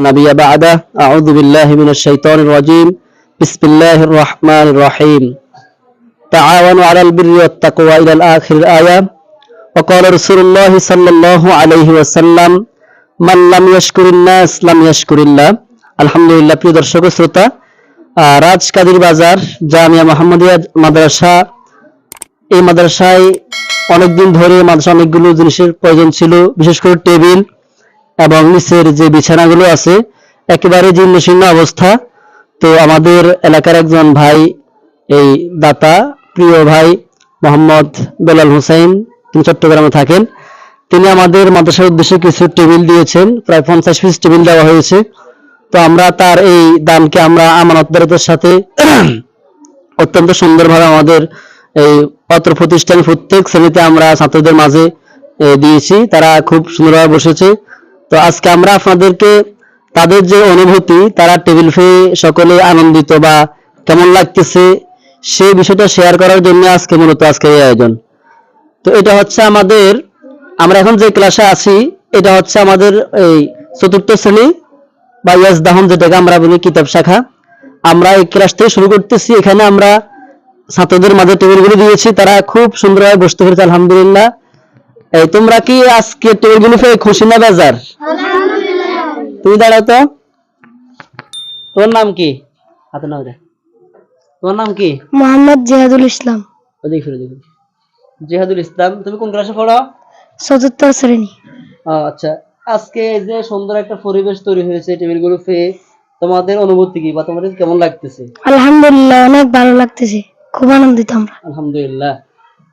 نبي بعده أعوذ بالله من الشيطان الرجيم بسم الله الرحمن الرحيم تعاونوا على البر والتقوى إلى الآخر الآية وقال رسول الله صلى الله عليه وسلم من لم يشكر الناس لم يشكر الله আলহামদুলিল্লাহ প্রিয় দর্শক ও শ্রোতা রাজকাদির বাজার জামিয়া মুহাম্মাদিয়া মাদ্রাসা এই মাদ্রাসায় অনেকদিন ধরে মাদ্রাসা অনেকগুলো জিনিসের প্রয়োজন ছিল বিশেষ করে টেবিল এবং নিচের যে বিছানাগুলো আছে একেবারে জীর্ণশীর্ণ অবস্থা তো আমাদের এলাকার একজন ভাই এই দাতা প্রিয় ভাই মোহাম্মদ বেলাল হোসেন তিনি চট্টগ্রামে থাকেন তিনি আমাদের মাদ্রাসার উদ্দেশ্যে কিছু টেবিল দিয়েছেন প্রায় 50 পিস টেবিল দেওয়া হয়েছে তো আমরা তার এই দানকে আমরা আমানতদারদের সাথে অত্যন্ত সুন্দরভাবে আমাদের এই পত্র প্রতিষ্ঠানের প্রত্যেক শ্রেণীতে আমরা ছাত্রদের মাঝে দিয়েছি তারা খুব সুন্দরভাবে বসেছে তো আজকে আমরা আপনাদেরকে তাদের যে অনুভূতি তারা টেবিল পেয়ে সকলে আনন্দিত বা কেমন লাগতেছে সেই বিষয়টা শেয়ার করার জন্য আজকে মূলত আজকের এই আয়োজন তো এটা হচ্ছে আমাদের আমরা এখন যে ক্লাসে আছি এটা হচ্ছে আমাদের এই চতুর্থ শ্রেণী বা ইয়াজদাহন যেটাকে আমরা বলি কিতাব শাখা আমরা এই ক্লাস থেকে শুরু করতেছি এখানে আমরা ছাত্রদের মাঝে টেবিলগুলো দিয়েছি তারা খুব সুন্দরভাবে বসতে পেরেছে আলহামদুলিল্লাহ এই তোমরা কি আজকে টেবিলগুলো পেয়ে খুশি না বেজার আলহামদুলিল্লাহ তুমি দাঁড়াও তো তোর নাম কি হাতে নাও রে তোমার নাম কি মোহাম্মদ জিহাদুল ইসলাম ওদিকে ফিরে দেখো জিহাদুল ইসলাম তুমি কোন ক্লাসে পড়ো চতুর্থ শ্রেণী আচ্ছা আজকে যে সুন্দর একটা পরিবেশ তৈরি হয়েছে টেবিলগুলো পেয়ে তোমাদের অনুভূতি কি বা তোমাদের কেমন লাগতেছে আলহামদুলিল্লাহ অনেক ভালো লাগতেছে খুব আনন্দিত আমরা আলহামদুলিল্লাহ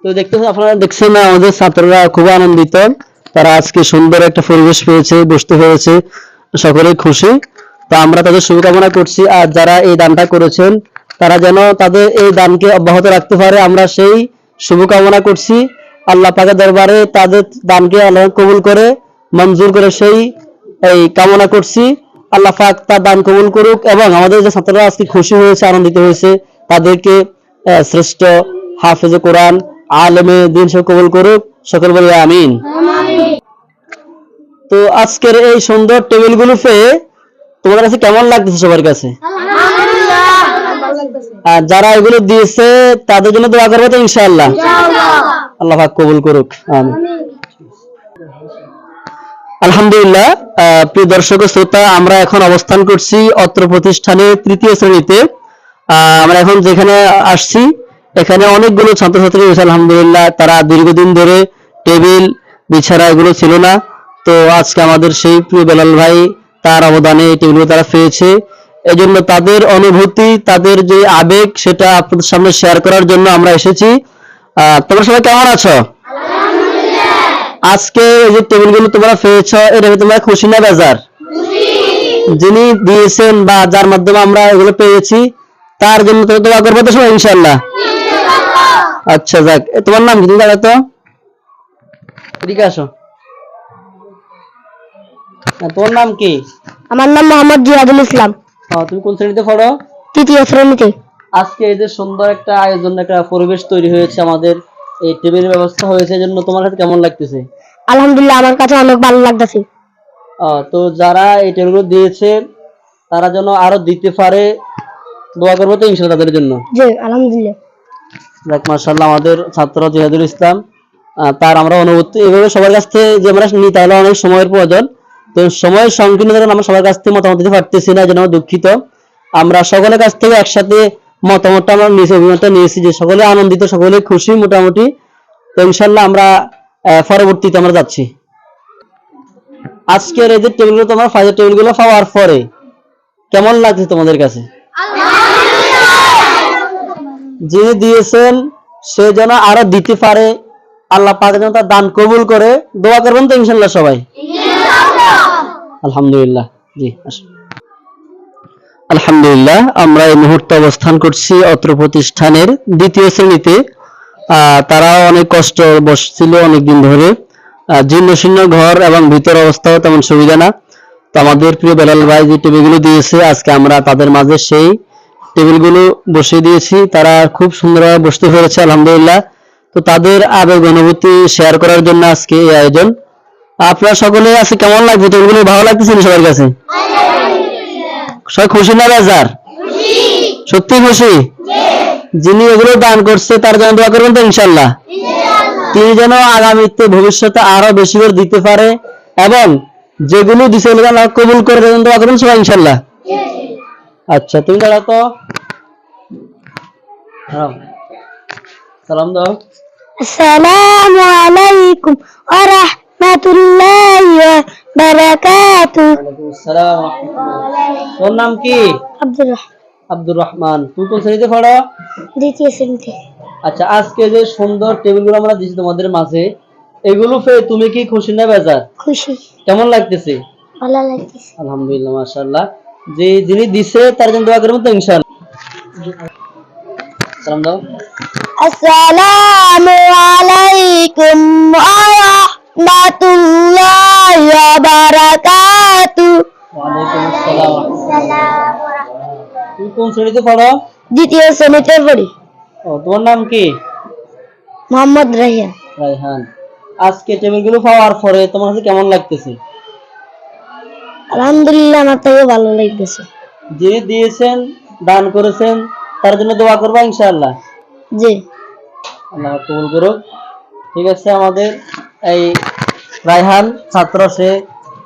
তো দেখতেছেন আপনারা দেখছেন না আমাদের ছাত্ররা খুব আনন্দিত তারা আজকে সুন্দর একটা পরিবেশ পেয়েছে বসতে পেরেছে সকলেই খুশি তো আমরা তাদের শুভকামনা করছি আর যারা এই দানটা করেছেন তারা যেন তাদের এই দানকে অব্যাহত রাখতে পারে আমরা সেই শুভকামনা করছি আল্লাহ পাকের দরবারে তাদের দানকে আল্লাহ কবুল করে মঞ্জুর করে সেই এই কামনা করছি আল্লাহ পাক তার দান কবুল করুক এবং আমাদের যে ছাত্ররা আজকে খুশি হয়েছে আনন্দিত হয়েছে তাদেরকে শ্রেষ্ঠ হাফেজে কোরআন আলেমে দ্বীন সব কবুল করুক সকল বলি আমিন তো আজকের এই সুন্দর টেবিলগুলো পেয়ে তোমাদের কাছে কেমন লাগতেছে সবার কাছে আর যারা এগুলো দিয়েছে তাদের জন্য দোয়া করবে তো ইনশাআল্লাহ আল্লাহ পাক কবুল করুক আমিন আলহামদুলিল্লাহ প্রিয় দর্শক ও শ্রোতা আমরা এখন অবস্থান করছি অত্র প্রতিষ্ঠানের তৃতীয় শ্রেণীতে আমরা এখন যেখানে আসছি এখানে অনেকগুলো ছাত্রছাত্রী রয়েছে আলহামদুলিল্লাহ তারা দীর্ঘদিন ধরে টেবিল বিছানা এগুলো ছিল না তো আজকে আমাদের সেই প্রিয় বেলাল ভাই তার অবদানে এই টেবিলগুলো তারা পেয়েছে এজন্য তাদের অনুভূতি তাদের যে আবেগ সেটা আপনাদের সামনে শেয়ার করার জন্য আমরা এসেছি তোমরা সবাই কেমন আছো আজকে এই যে টেবিলগুলো তোমরা পেয়েছো এটা তোমরা খুশি না বেজার যিনি দিয়েছেন বা যার মাধ্যমে আমরা এগুলো পেয়েছি তার জন্য তোমরা দোয়া করবে তো সবাই ইনশাআল্লাহ আচ্ছা যাক তোমার নাম কি দাঁড়া তো এদিকে আসো তোমার নাম কি আমার নাম মোহাম্মদ জিহাদুল ইসলাম তুমি কোন শ্রেণীতে পড়ো তৃতীয় শ্রেণীতে আজকে এই যে সুন্দর একটা আয়োজন একটা পরিবেশ তৈরি হয়েছে আমাদের এই টেবিলের ব্যবস্থা হয়েছে এজন্য তোমার কাছে কেমন লাগতেছে আলহামদুলিল্লাহ আমার কাছে অনেক ভালো লাগতেছে তো যারা এই টেবিলগুলো দিয়েছে তারা যেন আরো দিতে পারে দোয়া করবো তো ইনশাআল্লাহ তাদের জন্য জি আলহামদুলিল্লাহ যাক মাশাআল্লাহ আমাদের ছাত্র জিহাদুল ইসলাম তার আমরা অনুভূতি এভাবে সবার কাছ থেকে যে আমরা নিই তাহলে অনেক সময়ের প্রয়োজন তো সময়ের সংকীর্ণতার কারণে আমরা সবার কাছ থেকে মতামত দিতে পারতেছি না যেন দুঃখিত আমরা সকলের কাছ থেকে একসাথে মতামতটা আমরা নিয়েছি অভিমতটা নিয়েছি যে সকলে আনন্দিত সকলে খুশি মোটামুটি তো ইনশাআল্লাহ আমরা পরবর্তীতে আমরা যাচ্ছি আজকের এই যে টেবিলগুলো তোমরা ফাইজের টেবিলগুলো পাওয়ার পরে কেমন লাগছে তোমাদের কাছে যিনি দিয়েছেন সে যেন আরো দিতে পারে আল্লাহ পাক যেন তার দান কবুল করে দোয়া করবেন তো ইনশাআল্লাহ সবাই আলহামদুলিল্লাহ জি আলহামদুলিল্লাহ আমরা এই মুহূর্তে অবস্থান করছি অত্র প্রতিষ্ঠানের দ্বিতীয় শ্রেণীতে তারাও অনেক কষ্ট বসছিল অনেকদিন ধরে জীর্ণশীর্ণ ঘর এবং ভিতর অবস্থাও তেমন সুবিধা না তো আমাদের প্রিয় বেলাল ভাই যে টেবিলগুলো দিয়েছে আজকে আমরা তাদের মাঝে সেই টেবিলগুলো বসিয়ে দিয়েছি তারা খুব সুন্দরভাবে বসতে পেরেছে আলহামদুলিল্লাহ তো তাদের আবেগ অনুভূতি শেয়ার করার জন্য আজকে এই আয়োজন আপনারা সকলে আজকে কেমন লাগছে টেবিলগুলো ভালো লাগতেছে সবার কাছে সবাই খুশি না বেজার? সত্যি খুশি? যিনি এগুলো দান করছে তার জন্য দোয়া করবেন তো ইনশাআল্লাহ? তিনি যেন আগামীতে ভবিষ্যতে আরো বেশি করে দিতে পারে এবং যেগুলো দিছে ওগুলো আল্লাহ কবুল করে দেন, দোয়া করবেন সবাই ইনশাআল্লাহ। আচ্ছা তুমি দাঁড়াও তো, সালাম দাও। আসসালামু আলাইকুম ওয়া রাহমাতুল্লাহি ওয়া বারাকাতুহু। ওয়ালাইকুম আসসালাম ওয়া রাহমাতুল্লাহ। তোর নাম কি? আব্দুর রহমান। তুমি কোন শ্রেণীতে পড়ো? দ্বিতীয় শ্রেণীতে। আচ্ছা আজকে যে সুন্দর টেবিলগুলো আমরা দিয়েছি তোমাদের মাঝে, এগুলো পেয়ে তুমি কি খুশি না বেজার? খুশি। কেমন লাগতেছে? ভালো লাগতেছে। আলহামদুলিল্লাহ মাশাআল্লাহ। যে যিনি দিছে তার জন্য দোয়া করবেন তো ইনশাআল্লাহ। সালাম দাও। আসসালামু আলাইকুম ওয়া রাহমাতুল্লাহি ওয়া বারাকাতুহু। ওয়ালাইকুম আসসালাম। তুমি কোন শ্রেণীতে পড়ো? দ্বিতীয় শ্রেণীতে পড়ি। ও তোমার নাম কি? মোহাম্মদ রাইহান। রায়হান। আজকে টেবিলগুলো পাওয়ার পরে তোমার কাছে কেমন লাগতেছে? আলহামদুলিল্লাহ, আমার থেকে ভালো লাগতেছে। যিনি দিয়েছেন, দান করেছেন, তার জন্য দোয়া করবা ইনশাআল্লাহ। জি। আল্লাহ কবুল করুক। ঠিক আছে, আমাদের এই রায়হান ছাত্র, সে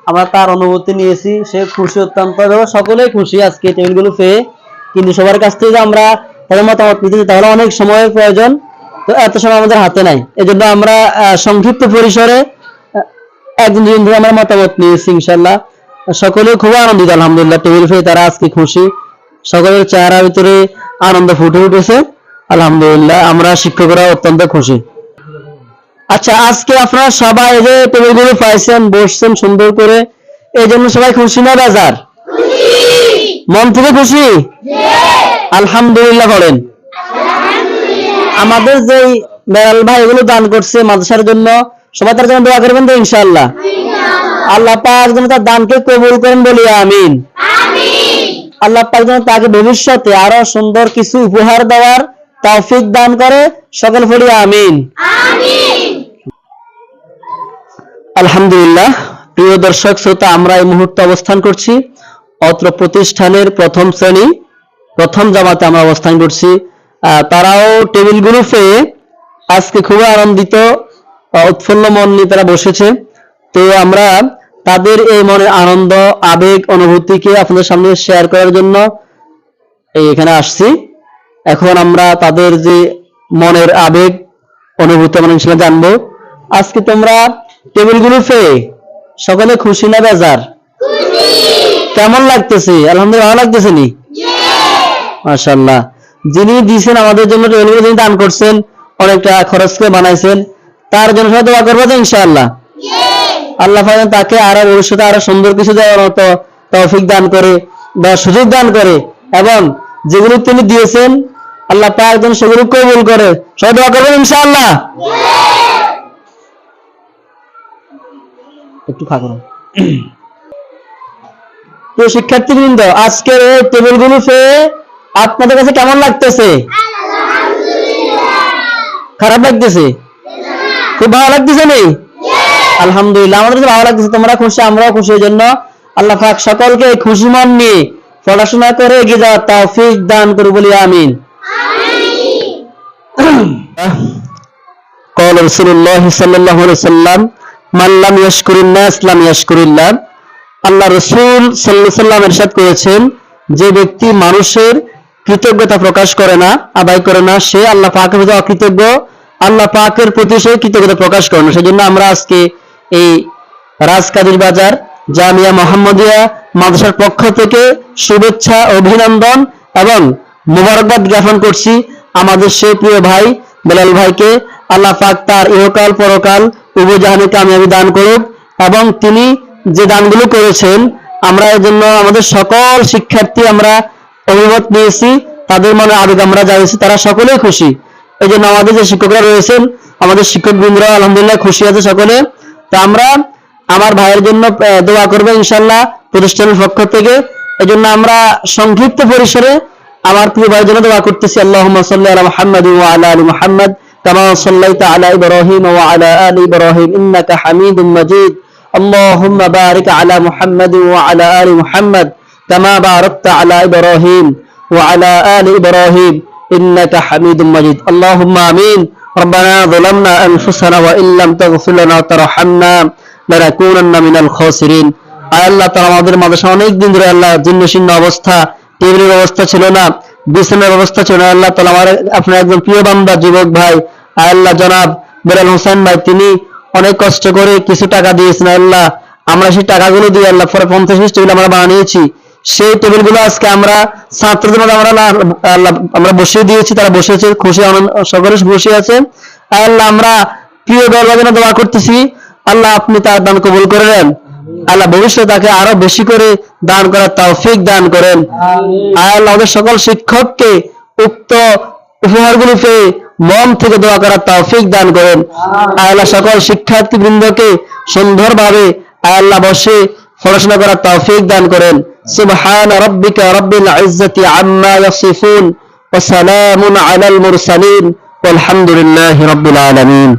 আমরা তার অনুভূতি নিয়েছি, সে খুশি অত্যন্ত, সকলেই খুশি আজকে টেবিলগুলো পেয়ে। কিন্তু সবার কাছ থেকে আমরা তাদের মতামত নিতে তাহলে অনেক সময়ের প্রয়োজন, তো এত সময় আমাদের হাতে নাই। এজন্য আমরা সংক্ষিপ্ত পরিসরে একদিন দুদিন ধরে আমরা মতামত নিয়েছি ইনশাআল্লাহ। সকলে খুব আনন্দিত আলহামদুলিল্লাহ, টেবিল পেয়ে তারা আজকে খুশি, সকলের চেহারার ভিতরে আনন্দ ফুটে উঠেছে আলহামদুলিল্লাহ। আমরা শিক্ষকরা অত্যন্ত খুশি। আচ্ছা আজকে আপনারা সবাই যে টেবিলগুলো পাইছেন, বসছেন সুন্দর করে, এই জন্য সবাই খুশি না বেজার? মন থেকে খুশি? আলহামদুলিল্লাহ বলেন। আমাদের যে বেলাল ভাই এগুলো দান করছে মাদ্রাসার জন্য, সবাই তার জন্য দোয়া করবেন তো ইনশাআল্লাহ। আল্লাহ পাক যেন তার দানকে কবুল করেন বলি আমিন। আল্লাহ পাক যেন তাকে ভবিষ্যতে আরো সুন্দর কিছু উপহার দেওয়ার তৌফিক দান করে, সকল বলি আমিন। আলহামদুলিল্লাহ। প্রিয় দর্শক শ্রোতা, আমরা এই মুহূর্তে অবস্থান করছি অত্র প্রতিষ্ঠানের প্রথম শ্রেণী প্রথম জামাতে আমরা অবস্থান করছি। তারাও টেবিলগুলো পেয়ে আজকে খুবই আনন্দিত, উৎফুল্ল মন নিয়ে তারা বসেছে। তো আমরা তাদের এই মনের আনন্দ, আবেগ, অনুভূতিকে আপনাদের সামনে শেয়ার করার জন্য এখানে আসছি। এখন আমরা তাদের যে মনের আবেগ, অনুভূতি আমরা ইনশাআল্লাহ জানবো। আজকে তোমরা টেবিলগুলো পেয়ে সকলে খুশি না বেজার? কেমন লাগতেছে? আলহামদুলিল্লাহ ভালো লাগতেছে নি? মাশাআল্লাহ। যিনি দিয়েছেন আমাদের জন্য টেবিলগুলো, যিনি দান করছেন, অনেকটা খরচ করে বানাইছেন, তার জন্য সবাই দোয়া করবো তো ইনশাআল্লাহ। আল্লাহ পাক তাকে আরো ভবিষ্যতে আরো সুন্দর কিছু দেওয়ার মতো তৌফিক দান করে বা সুযোগ দান করে, এবং যেগুলো তিনি দিয়েছেন আল্লাহ পাক যেন সেগুলো কবুল করে, সবাই দোয়া করবেন ইনশাআল্লাহ। একটু ফাঁকা করুন। তো শিক্ষার্থীবৃন্দ, আজকের এই টেবিলগুলো পেয়ে আপনাদের কাছে কেমন লাগতেছে? খারাপ লাগতেছে? খুব ভালো লাগতেছে নি? আলহামদুলিল্লাহ, আমাদের কাছে ভালো লাগতেছে, তোমরা খুশি, আমরাও খুশি। এই জন্য আল্লাহ পাক সকলকে খুশি মন নিয়ে পড়াশোনা করে এগিয়ে যাওয়ার তৌফিক দান করুন বলি আমিন। قال رسول الله صلى الله عليه وسلم মান লাম ইয়াশকুরিন নাস লাম ইয়াশকুরিল্লাহ। আল্লাহ রাসূল সাল্লাল্লাহু আলাইহি ওয়াসাল্লাম ইরশাদ করেছেন, যে ব্যক্তি মানুষের কৃতজ্ঞতা প্রকাশ করে না, আদায় করে না, সে আল্লাহ পাকের প্রতি অকৃতজ্ঞ, আল্লাহ পাকের প্রতি সে কৃতজ্ঞতা প্রকাশ করে না। সেজন্য আমরা আজকে এই রাজকাদির বাজার জামিয়া মুহাম্মাদিয়া মাদ্রাসার পক্ষ থেকে শুভেচ্ছা, অভিনন্দন এবং মোবারকবাদ জ্ঞাপন করছি আমাদের সেই প্রিয় ভাই বেলাল ভাইকে। আল্লাহ পাক তার ইহকাল পরকাল উভয় জাহানে কামিয়াবি দান করুক, এবং তিনি যে দানগুলো করেছেন আমরা এর জন্য আমাদের সকল শিক্ষার্থী আমরা অভিমত নিয়েছি, তাদের মনে আবেগ আমরা জানিয়েছি, তারা সকলেই খুশি। এই জন্য আমাদের যে শিক্ষকরা রয়েছেন, আমাদের শিক্ষকবৃন্দরা আলহামদুলিল্লাহ খুশি আছে সকলে। তো আমরা আমার ভাইয়ের জন্য দোয়া করবো ইনশাআল্লাহ প্রতিষ্ঠানের পক্ষ থেকে। এই জন্য আমরা সংক্ষিপ্ত পরিসরে আমার প্রিয় ভাইয়ের জন্য দোয়া করতেছি। আল্লাহুম্মা সাল্লি আলা মুহাম্মাদ ওয়া আলা আলি মুহাম্মাদ কামা সাল্লাইতা আলা ইব্রাহিম ওয়া আলা আলি ইব্রাহিম ইন্নাকা হামিদুম মাজিদ। আল্লাহুম্মা বারিক আলা মুহাম্মাদ ওয়া আলা আলি মুহাম্মাদ كما باركت على إبراهيم وعلى آل إبراهيم إنك حميد مجيد اللهم آمين ربنا ظلمنا أنفسنا وإن لم تغفر لنا وترحمنا لنكونن من الخاسرين আল্লাহ তাআলা আমাদের মাদ্রাসা অনেক দিন ধরে আল্লাহ জীর্ণশীর্ণ অবস্থা, টেবিলের অবস্থা ছিল না, বিছানার অবস্থা ছিল না। আল্লাহ তাআলা আমার আপনার একজন প্রিয় বান্দা যুবক ভাই আল্লাহ জনাব বেলাল হোসেন ভাই, তিনি অনেক কষ্ট করে কিছু টাকা দিয়েছেন। আল্লাহ আমরা সেই টাকাগুলো দিয়ে আল্লাহ পরে 50 টেবিল আমরা বানিয়েছি। সেই টেবিলগুলো আজকে আমরা ছাত্রদের মধ্যে আমরা বসিয়ে দিয়েছি, তারা বসেছে খুশি আনন্দ সকলে বসে আছে। আল্লাহ আমরা প্রিয় দরবার জন্য দোয়া করতেছি, আল্লাহ আপনি তার দান কবুল করে নেন। আল্লাহ ভবিষ্যতে তাকে আরো বেশি করে দান করার তৌফিক দান করেন। আল্লাহ আমাদের সকল শিক্ষককে উক্ত উপহারগুলো পেয়ে মন থেকে দোয়া করার তৌফিক দান করেন। আল্লাহ সকল শিক্ষার্থীবৃন্দকে সুন্দরভাবে আল্লাহ বসে পড়াশোনা করার তৌফিক দান করেন। সুবহান রাব্বিকা রাব্বিল ইজ্জাতি আম্মা ইয়াসিফুন ওয়া সালামুন আলাল মুরসালিন ওয়ালহামদুলিল্লাহি রাব্বিল আলামিন।